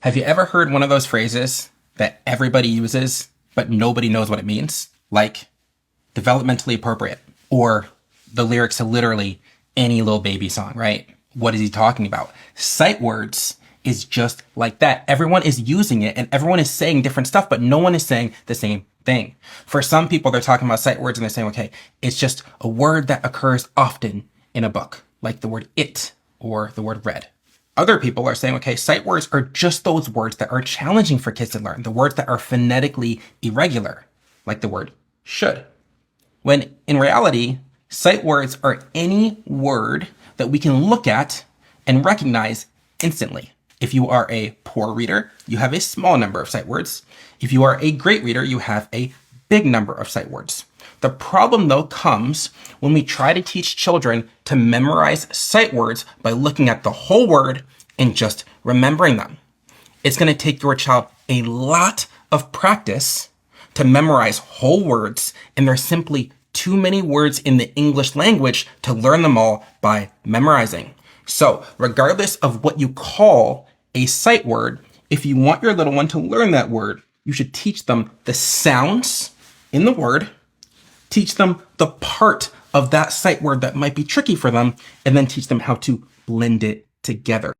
Have you ever heard one of those phrases that everybody uses, but nobody knows what it means? Like developmentally appropriate, or the lyrics to literally any Lil Baby song, right? What is he talking about? Sight words is just like that. Everyone is using it and everyone is saying different stuff, but no one is saying the same thing. For some people, they're talking about sight words and they're saying, okay, it's just a word that occurs often in a book, like the word it or the word red. Other people are saying, okay, sight words are just those words that are challenging for kids to learn, the words that are phonetically irregular, like the word should. When in reality, sight words are any word that we can look at and recognize instantly. If you are a poor reader, you have a small number of sight words. If you are a great reader, you have a big number of sight words. The problem, though, comes when we try to teach children to memorize sight words by looking at the whole word and just remembering them. It's going to take your child a lot of practice to memorize whole words, and there's simply too many words in the English language to learn them all by memorizing. So, regardless of what you call a sight word, if you want your little one to learn that word, you should teach them the sounds in the word, teach them the part of that sight word that might be tricky for them, and then teach them how to blend it together.